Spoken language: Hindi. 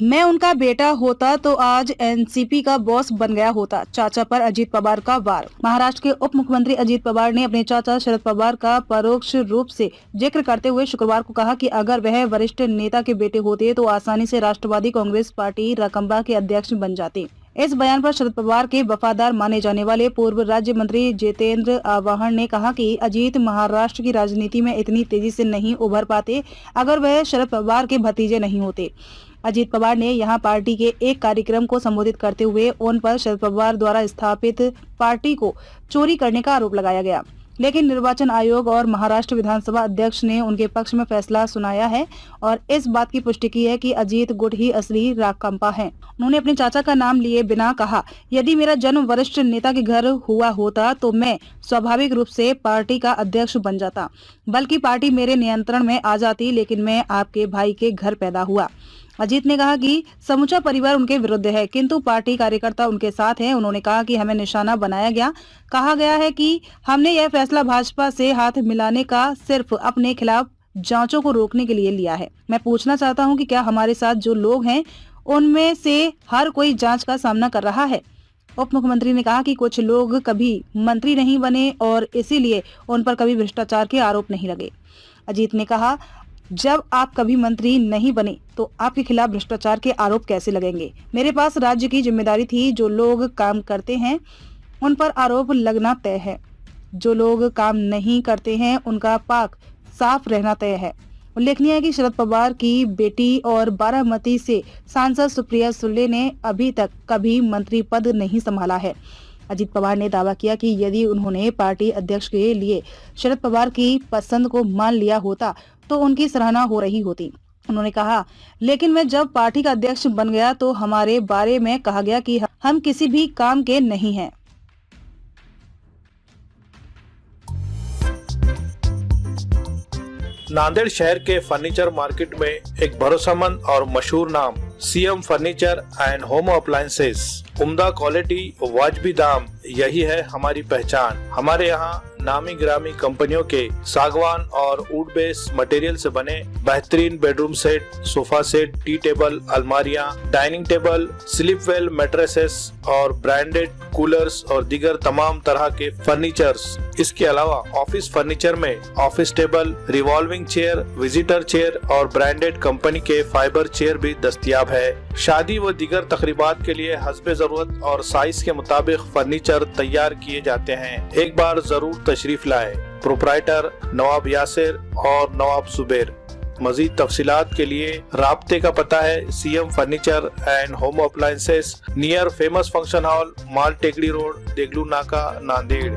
मैं उनका बेटा होता तो आज एनसीपी का बॉस बन गया होता। चाचा पर अजीत पवार का वार। महाराष्ट्र के उप मुख्यमंत्री अजीत पवार ने अपने चाचा शरद पवार का परोक्ष रूप से जिक्र करते हुए शुक्रवार को कहा कि अगर वह वरिष्ठ नेता के बेटे होते तो आसानी से राष्ट्रवादी कांग्रेस पार्टी राकांपा के अध्यक्ष बन जाते। इस बयान पर शरद पवार के वफादार माने जाने वाले पूर्व राज्य मंत्री जितेंद्र आव्हाड ने कहा कि अजीत महाराष्ट्र की राजनीति में इतनी तेजी से नहीं उभर पाते अगर वह शरद पवार के भतीजे नहीं होते। अजीत पवार ने यहां पार्टी के एक कार्यक्रम को संबोधित करते हुए उन पर शरद पवार द्वारा स्थापित पार्टी को चोरी करने का आरोप लगाया गया, लेकिन निर्वाचन आयोग और महाराष्ट्र विधानसभा अध्यक्ष ने उनके पक्ष में फैसला सुनाया है और इस बात की पुष्टि की है कि अजीत गुट ही असली राकांपा है। उन्होंने अपने चाचा का नाम लिए बिना कहा, यदि मेरा जन्म वरिष्ठ नेता के घर हुआ होता तो मैं स्वाभाविक रूप से पार्टी का अध्यक्ष बन जाता, बल्कि पार्टी मेरे नियंत्रण में आ जाती, लेकिन मैं आपके भाई के घर पैदा हुआ। अजीत ने कहा कि समूचा परिवार उनके विरुद्ध है, किंतु पार्टी कार्यकर्ता उनके साथ हैं। उन्होंने कहा कि हमें निशाना बनाया गया। कहा गया है कि हमने यह फैसला भाजपा से हाथ मिलाने का सिर्फ अपने खिलाफ जांचों को रोकने के लिए लिया है। मैं पूछना चाहता हूं कि क्या हमारे साथ जो लोग हैं उनमें से हर कोई जांच का सामना कर रहा है। उप मुख्यमंत्री ने कहा कि कुछ लोग कभी मंत्री नहीं बने और इसीलिए उन पर कभी भ्रष्टाचार के आरोप नहीं लगे। अजीत ने कहा, जब आप कभी मंत्री नहीं बने तो आपके खिलाफ भ्रष्टाचार के आरोप कैसे लगेंगे। मेरे पास राज्य की जिम्मेदारी थी। जो लोग काम करते हैं उन पर आरोप लगना तय है, जो लोग काम नहीं करते हैं उनका पाक साफ रहना तय है। उल्लेखनीय है कि शरद पवार की बेटी और बारामती से सांसद सुप्रिया सुले ने अभी तक कभी मंत्री पद नहीं संभाला है। अजीत पवार ने दावा किया कि यदि उन्होंने पार्टी अध्यक्ष के लिए शरद पवार की पसंद को मान लिया होता तो उनकी सराहना हो रही होती। उन्होंने कहा, लेकिन मैं जब पार्टी का अध्यक्ष बन गया तो हमारे बारे में कहा गया कि हम किसी भी काम के नहीं हैं। नांदेड़ शहर के फर्नीचर मार्केट में एक भरोसेमंद और मशहूर नाम CM furniture and home appliances. उम्दा क्वालिटी, वाजबी दाम, यही है हमारी पहचान। हमारे यहाँ नामी ग्रामी कंपनियों के सागवान और वुड बेस मटेरियल से बने बेहतरीन bedroom set, sofa set, tea table, अलमारियां, dining table, sleep well mattresses और ब्रांडेड कूलर्स और दीगर तमाम तरह के फर्नीचर्स। इसके अलावा ऑफिस फर्नीचर में office table, revolving chair, visitor chair और ब्रांडेड कंपनी के फाइबर चेयर भी दस्तयाब है। शादी व दीगर तकरीबात के लिए हस्बे जरूरत और साइज के मुताबिक फर्नीचर तैयार किए जाते हैं। एक बार जरूर तशरीफ लाए। प्रोप्राइटर नवाब यासिर और नवाब सुबेर। मजीद तफसीलात के लिए राब्ते का पता है CM furniture and home appliances, near famous function hall, Mal Tekdi road, Deglur नाका, नांदेड़।